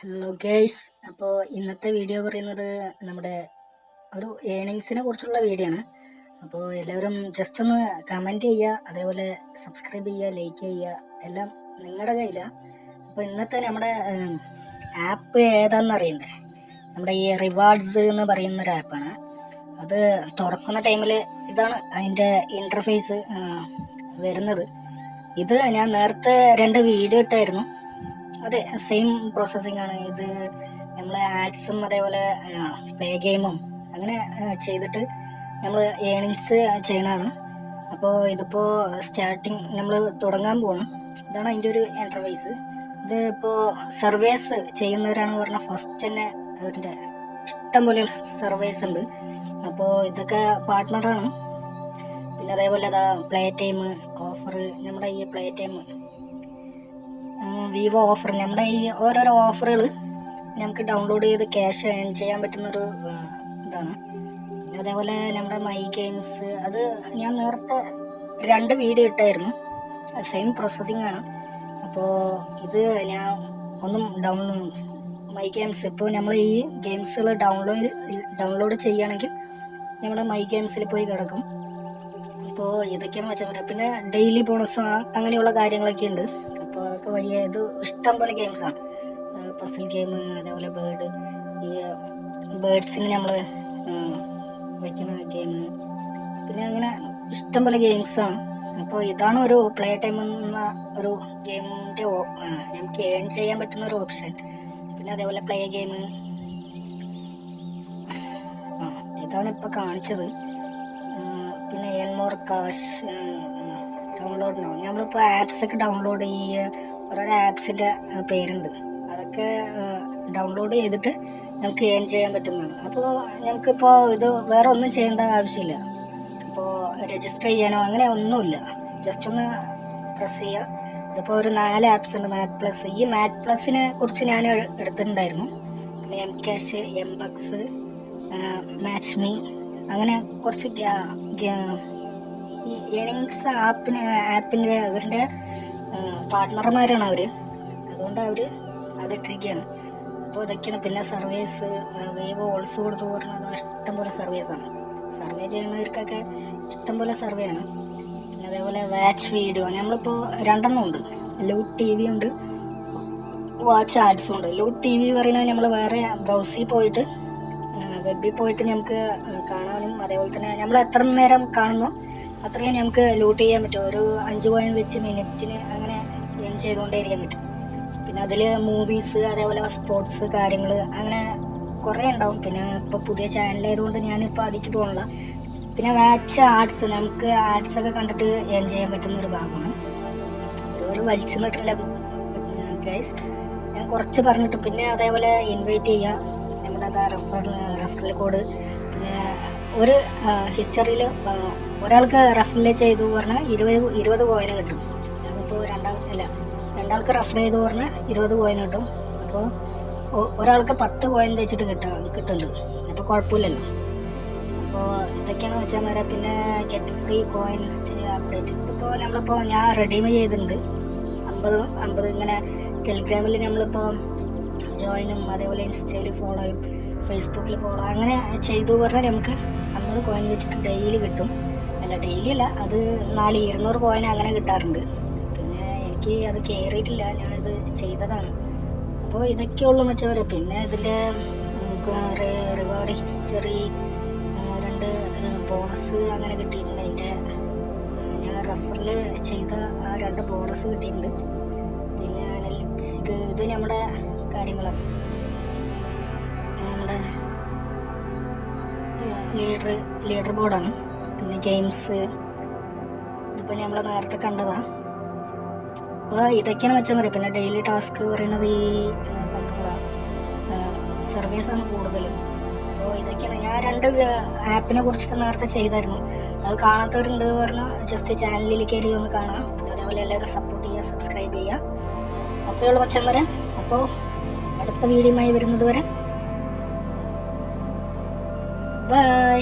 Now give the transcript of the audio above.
Hello guys. അപ്പോൾ ഇന്നത്തെ video പറയുന്നത് നമ്മുടെ ഒരു ഏണിങ്സിനെ കുറിച്ചുള്ള വീഡിയോ ആണ്. അപ്പോൾ എല്ലാവരും ജസ്റ്റ് ഒന്ന് കമൻറ്റ് ചെയ്യുക, അതേപോലെ സബ്സ്ക്രൈബ് ചെയ്യുക, ലൈക്ക് ചെയ്യുക, എല്ലാം നിങ്ങളുടെ കയ്യിലാണ്. അപ്പോൾ ഇന്നത്തെ നമ്മുടെ ആപ്പ് ഏതാണെന്ന് അറിയണ്ടേ? നമ്മുടെ ഈ റിവാർഡ്സ് എന്ന് പറയുന്നൊരു ആപ്പാണ്. അത് തുറക്കുന്ന ടൈമിൽ ഇതാണ് അതിൻ്റെ ഇൻ്റർഫേസ് വരുന്നത്. ഇത് ഞാൻ നേരത്തെ 2 വീഡിയോ ഇട്ടായിരുന്നു. അതെ, സെയിം പ്രോസസ്സിംഗ് ആണ് ഇത്. നമ്മൾ ആഡ്സും അതേപോലെ പ്ലേ ഗെയിമും അങ്ങനെ ചെയ്തിട്ട് നമ്മൾ ഏണിങ്സ് ചെയ്യണതാണ്. അപ്പോൾ ഇതിപ്പോൾ സ്റ്റാർട്ടിങ് നമ്മൾ തുടങ്ങാൻ പോകണം. ഇതാണ് അതിൻ്റെ ഒരു ഇൻ്റർഫേസ്. ഇത് ഇപ്പോൾ സർവേസ് ചെയ്യുന്നവരാണെന്ന് പറഞ്ഞാൽ ഫസ്റ്റ് തന്നെ അവരുടെ ഇഷ്ടം പോലെ സർവേസ് ഉണ്ട്. അപ്പോൾ ഇതൊക്കെ പാർട്ട്ണറാണ്. പിന്നെ അതേപോലെ അതാ പ്ലേ ടൈം ഓഫർ, നമ്മുടെ ഈ പ്ലേ ടൈം വിവോ ഓഫർ, നമ്മുടെ ഈ ഓരോരോ ഓഫറുകൾ നമുക്ക് ഡൗൺലോഡ് ചെയ്ത് ക്യാഷ് ഏൺ ചെയ്യാൻ പറ്റുന്നൊരു ഇതാണ്. പിന്നെ അതേപോലെ നമ്മുടെ മൈ ഗെയിംസ്, അത് ഞാൻ നേരത്തെ 2 വീഡിയോ ഇട്ടായിരുന്നു. സെയിം പ്രോസസ്സിംഗ് ആണ്. അപ്പോൾ ഇത് ഞാൻ ഒന്നും മൈ ഗെയിംസ് ഇപ്പോൾ നമ്മൾ ഈ ഗെയിംസുകൾ ഡൗൺലോഡ് ചെയ്യുകയാണെങ്കിൽ നമ്മുടെ മൈ ഗെയിംസിൽ പോയി കിടക്കും. അപ്പോൾ ഇതൊക്കെയാണ് വെച്ചാൽ പിന്നെ ഡെയിലി ബോണസ് അങ്ങനെയുള്ള കാര്യങ്ങളൊക്കെ ഉണ്ട്. അപ്പോൾ അതൊക്കെ വഴിയെ ഇത് ഇഷ്ടം പോലെ ഗെയിംസാണ്. പസിൽ ഗെയിം, അതേപോലെ ഈ ബേഡ്സിന് നമ്മൾ വയ്ക്കുന്ന ഗെയിം, പിന്നെ അങ്ങനെ ഇഷ്ടം പോലെ ഗെയിംസാണ്. അപ്പോൾ ഇതാണ് ഒരു പ്ലേ ടൈം എന്ന ഒരു ഗെയിമിൻ്റെ നമുക്ക് ഏൺ ചെയ്യാൻ പറ്റുന്ന ഒരു ഓപ്ഷൻ. പിന്നെ അതേപോലെ പ്ലേ ഗെയിം ഇതാണ് ഇപ്പോൾ കാണിച്ചത്. പിന്നെ earn more cash, download now. നമ്മളിപ്പോൾ ആപ്സൊക്കെ ഡൗൺലോഡ് ചെയ്യുക, ഓരോരോ ആപ്സിൻ്റെ പേരുണ്ട്, അതൊക്കെ ഡൗൺലോഡ് ചെയ്തിട്ട് നമുക്ക് ഏൺ ചെയ്യാൻ പറ്റുന്നതാണ്. അപ്പോൾ നമുക്കിപ്പോൾ ഇത് വേറെ ഒന്നും ചെയ്യേണ്ട ആവശ്യമില്ല. അപ്പോൾ രജിസ്റ്റർ ചെയ്യാനോ അങ്ങനെ ഒന്നുമില്ല. ജസ്റ്റ് ഒന്ന് പ്രസ് ചെയ്യുക. ഇതിപ്പോൾ ഒരു 4 ആപ്സ് ഉണ്ട്. മാറ്റ് പ്ലസ്, ഈ മാറ്റ് പ്ലസിനെ കുറിച്ച് ഞാൻ എടുത്തിട്ടുണ്ടായിരുന്നു. പിന്നെ M cash, M ബക്സ്, match me, അങ്ങനെ കുറച്ച് ഈ ഏണിങ്സ് ആപ്പിൻ്റെ അവരുടെ പാർട്ട്ണർമാരാണ് അവർ. അതുകൊണ്ട് അവർ അതിട്ടിരിക്കുകയാണ്. അപ്പോൾ ഇതൊക്കെയാണ്. പിന്നെ സർവേസ് വിവോ ഓൾസോ കൊടുത്തു പറഞ്ഞത് ഇഷ്ടംപോലെ സർവേസാണ്. സർവേ ചെയ്യുന്നവർക്കൊക്കെ ഇഷ്ടംപോലെ സർവേ ആണ്. പിന്നെ അതേപോലെ വാച്ച് വീഡിയോ, നമ്മളിപ്പോൾ 2 ഉണ്ട്. ലൂട്ട് ടി വി ഉണ്ട്, വാച്ച് ആഡ്സും ഉണ്ട്. ലൂട്ട് ടി വി പറയുന്നത് നമ്മൾ വേറെ ബ്രൗസിൽ പോയിട്ട് വെബിൽ പോയിട്ട് നമുക്ക് കാണാനും, അതേപോലെ തന്നെ നമ്മൾ എത്ര നേരം കാണുന്നോ അത്രയും നമുക്ക് ലൂട്ട് ചെയ്യാൻ പറ്റും. ഒരു 5 കോയിൻ വെച്ച് മിനിറ്റിന് അങ്ങനെ ഏൺ ചെയ്തുകൊണ്ടേ ഇരിക്കാൻ പറ്റും. പിന്നെ അതിൽ മൂവീസ്, അതേപോലെ സ്പോർട്സ് കാര്യങ്ങൾ അങ്ങനെ കുറേ ഉണ്ടാവും. പിന്നെ ഇപ്പോൾ പുതിയ ചാനലായതുകൊണ്ട് ഞാനിപ്പോൾ അതിലേക്ക് പോകണില്ല. പിന്നെ വാച്ച് ആഡ്സ്, നമുക്ക് ആഡ്സൊക്കെ കണ്ടിട്ട് ഏൺ ചെയ്യാൻ പറ്റുന്ന ഒരു ഭാഗമാണ്. ഒരുപാട് വലിച്ചു നിന്നിട്ടില്ല ഗൈസ്, ഞാൻ കുറച്ച് പറഞ്ഞിട്ട്. പിന്നെ അതേപോലെ ഇൻവൈറ്റ് ചെയ്യുക, നമ്മുടെ അതാ റെഫറൽ കോഡ്. പിന്നെ ഒരു ഹിസ്റ്ററിയിൽ ഒരാൾക്ക് റെഫർ ചെയ്തു പറഞ്ഞാൽ 20 കോയിന് കിട്ടും. അതിപ്പോൾ രണ്ടാൾക്ക് റെഫർ ചെയ്തു പറഞ്ഞാൽ 20 കോയിന് കിട്ടും. അപ്പോൾ ഒരാൾക്ക് 10 കോയിൻ വെച്ചിട്ട് കിട്ടുന്നുണ്ട്. അപ്പോൾ കുഴപ്പമില്ലല്ലോ. അപ്പോൾ ഇതൊക്കെയാണ് വെച്ചാൽ വരാം. പിന്നെ ഗെറ്റ് ഫ്രീ കോയിൻസ് അപ്ഡേറ്റ്, ഇതിപ്പോൾ ഞാൻ റെഡീം ചെയ്തിട്ടുണ്ട്. 50 ഇങ്ങനെ ടെലിഗ്രാമിൽ നമ്മളിപ്പോൾ ജോയിനും, അതേപോലെ ഇൻസ്റ്റയിൽ ഫോളോയും, ഫേസ്ബുക്കിൽ ഫോളോ അങ്ങനെ ചെയ്തു പറഞ്ഞാൽ നമുക്ക് 50 കോയിൻ വെച്ചിട്ട് ഡെയിലി കിട്ടും. അല്ല, ഡെയിലി അല്ല, അത് 200 കോയിൻ അങ്ങനെ കിട്ടാറുണ്ട്. പിന്നെ എനിക്ക് അത് കയറിയിട്ടില്ല, ഞാനിത് ചെയ്തതാണ്. അപ്പോൾ ഇതൊക്കെയുള്ളൂ വെച്ചവരെ. പിന്നെ ഇതിൻ്റെ റിവാർഡ് ഹിസ്റ്ററി 2 ബോണസ് അങ്ങനെ കിട്ടിയിട്ടുണ്ട്. അതിൻ്റെ ഞാൻ റെഫറിൽ ചെയ്ത 2 ബോണസ് കിട്ടിയിട്ടുണ്ട്. പിന്നെ അനലിറ്റിക്സ്, ഇത് നമ്മുടെ കാര്യങ്ങളാണ്. നമ്മുടെ ലീഡർ ബോർഡാണ്. പിന്നെ ഗെയിംസ്, ഇതിപ്പോൾ നമ്മൾ നേരത്തെ കണ്ടതാണ്. അപ്പോൾ ഇതൊക്കെയാണ് വെച്ചാൽ മതി. പിന്നെ ഡെയിലി ടാസ്ക് പറയുന്നത് ഈ സംഭവങ്ങളാണ്, സർവീസാണ് കൂടുതലും. അപ്പോൾ ഇതൊക്കെയാണ്. ഞാൻ 2 ആപ്പിനെ കുറിച്ചിട്ട് നേരത്തെ ചെയ്തായിരുന്നു. അത് കാണാത്തവരുണ്ട് പറഞ്ഞാൽ ജസ്റ്റ് ചാനലിൽ കയറി ഒന്ന് കാണാം. പിന്നെ അതേപോലെ എല്ലാവരും സപ്പോർട്ട് ചെയ്യുക, സബ്സ്ക്രൈബ് ചെയ്യുക. അപ്പോഴുള്ള പക്ഷം വരെ. അപ്പോൾ അടുത്ത വീഡിയോയുമായി വരുന്നത് വരെ ബൈ.